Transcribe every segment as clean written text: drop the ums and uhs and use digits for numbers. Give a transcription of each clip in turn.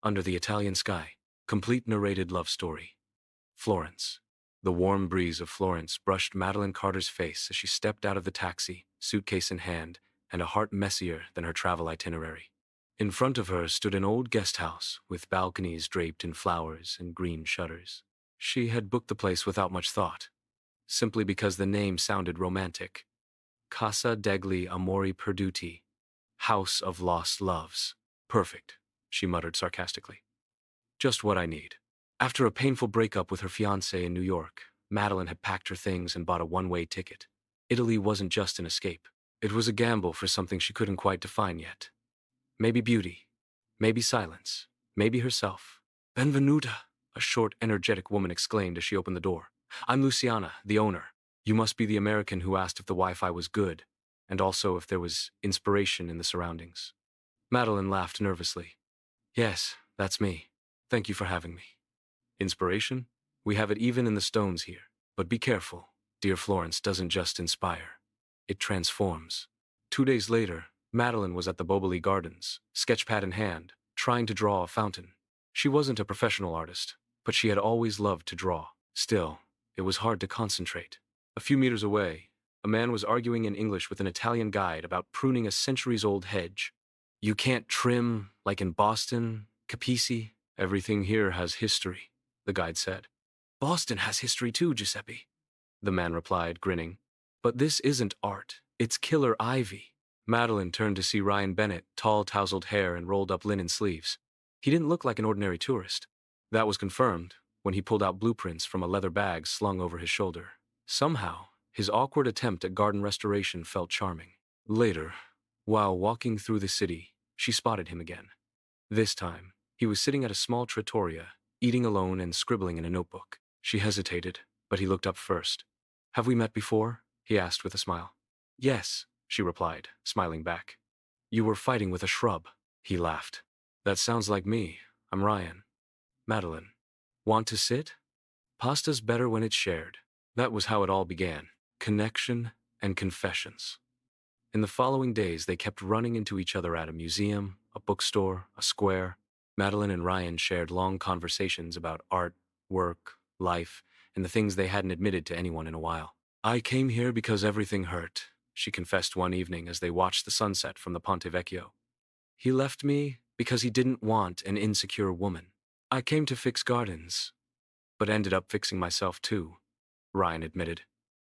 Under the Italian Sky, complete narrated love story. Florence. The warm breeze of Florence brushed Madeline Carter's face as she stepped out of the taxi, suitcase in hand, and a heart messier than her travel itinerary. In front of her stood an old guest house with balconies draped in flowers and green shutters. She had booked the place without much thought, simply because the name sounded romantic. Casa degli Amori Perduti, House of Lost Loves. Perfect, she muttered sarcastically. Just what I need. After a painful breakup with her fiancé in New York, Madeline had packed her things and bought a one-way ticket. Italy wasn't just an escape. It was a gamble for something she couldn't quite define yet. Maybe beauty. Maybe silence. Maybe herself. Benvenuta, a short, energetic woman exclaimed as she opened the door. I'm Luciana, the owner. You must be the American who asked if the Wi-Fi was good, and also if there was inspiration in the surroundings. Madeline laughed nervously. Yes, that's me. Thank you for having me. Inspiration? We have it even in the stones here. But be careful. Dear Florence doesn't just inspire. It transforms. 2 days later, Madeline was at the Boboli Gardens, sketchpad in hand, trying to draw a fountain. She wasn't a professional artist, but she had always loved to draw. Still, it was hard to concentrate. A few meters away, a man was arguing in English with an Italian guide about pruning a centuries-old hedge. You can't trim, like in Boston, capisci? Everything here has history, the guide said. Boston has history too, Giuseppe, the man replied, grinning. But this isn't art, it's killer ivy. Madeline turned to see Ryan Bennett, tall, tousled hair and rolled-up linen sleeves. He didn't look like an ordinary tourist. That was confirmed when he pulled out blueprints from a leather bag slung over his shoulder. Somehow, his awkward attempt at garden restoration felt charming. Later, while walking through the city, she spotted him again. This time, he was sitting at a small trattoria, eating alone and scribbling in a notebook. She hesitated, but he looked up first. Have we met before? He asked with a smile. Yes, she replied, smiling back. You were fighting with a shrub. He laughed. That sounds like me. I'm Ryan. Madeline. Want to sit? Pasta's better when it's shared. That was how it all began. Connection and confessions. In the following days, they kept running into each other at a museum, a bookstore, a square. Madeline and Ryan shared long conversations about art, work, life, and the things they hadn't admitted to anyone in a while. I came here because everything hurt, she confessed one evening as they watched the sunset from the Ponte Vecchio. He left me because he didn't want an insecure woman. I came to fix gardens, but ended up fixing myself too, Ryan admitted.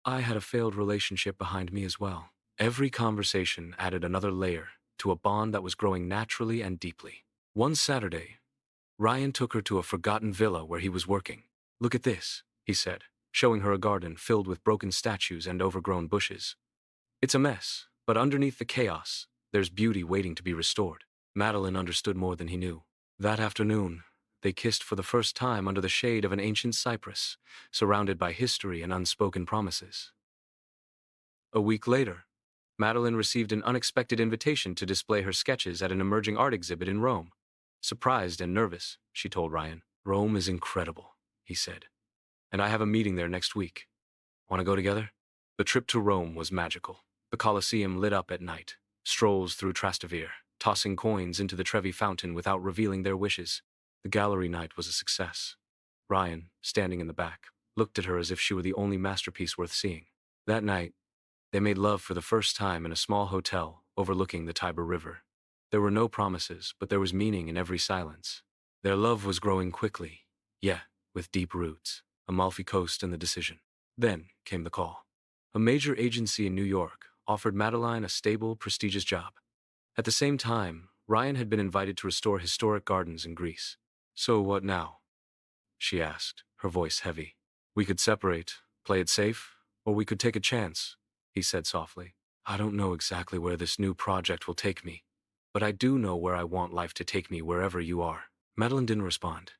I had a failed relationship behind me as well. Every conversation added another layer to a bond that was growing naturally and deeply. One Saturday, Ryan took her to a forgotten villa where he was working. Look at this, he said, showing her a garden filled with broken statues and overgrown bushes. It's a mess, but underneath the chaos, there's beauty waiting to be restored. Madeline understood more than he knew. That afternoon, they kissed for the first time under the shade of an ancient cypress, surrounded by history and unspoken promises. A week later, Madeline received an unexpected invitation to display her sketches at an emerging art exhibit in Rome. Surprised and nervous, she told Ryan. Rome is incredible, he said. And I have a meeting there next week. Want to go together? The trip to Rome was magical. The Colosseum lit up at night, strolls through Trastevere, tossing coins into the Trevi fountain without revealing their wishes. The gallery night was a success. Ryan, standing in the back, looked at her as if she were the only masterpiece worth seeing. That night, they made love for the first time in a small hotel overlooking the Tiber River. There were no promises, but there was meaning in every silence. Their love was growing quickly, with deep roots. Amalfi Coast and the decision. Then came the call. A major agency in New York offered Madeline a stable, prestigious job. At the same time, Ryan had been invited to restore historic gardens in Greece. So what now? She asked, her voice heavy. We could separate, play it safe, or we could take a chance, he said softly. I don't know exactly where this new project will take me, but I do know where I want life to take me wherever you are. Madeline didn't respond.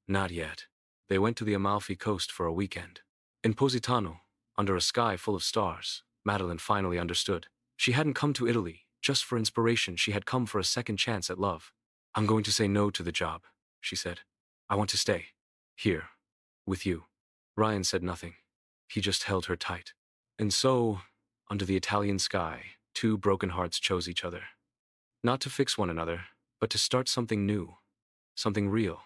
Not yet. They went to the Amalfi Coast for a weekend. In Positano, under a sky full of stars, Madeline finally understood. She hadn't come to Italy just for inspiration, she had come for a second chance at love. I'm going to say no to the job, she said. I want to stay. Here. With you. Ryan said nothing. He just held her tight. And so, under the Italian sky, two broken hearts chose each other. Not to fix one another, but to start something new. Something real,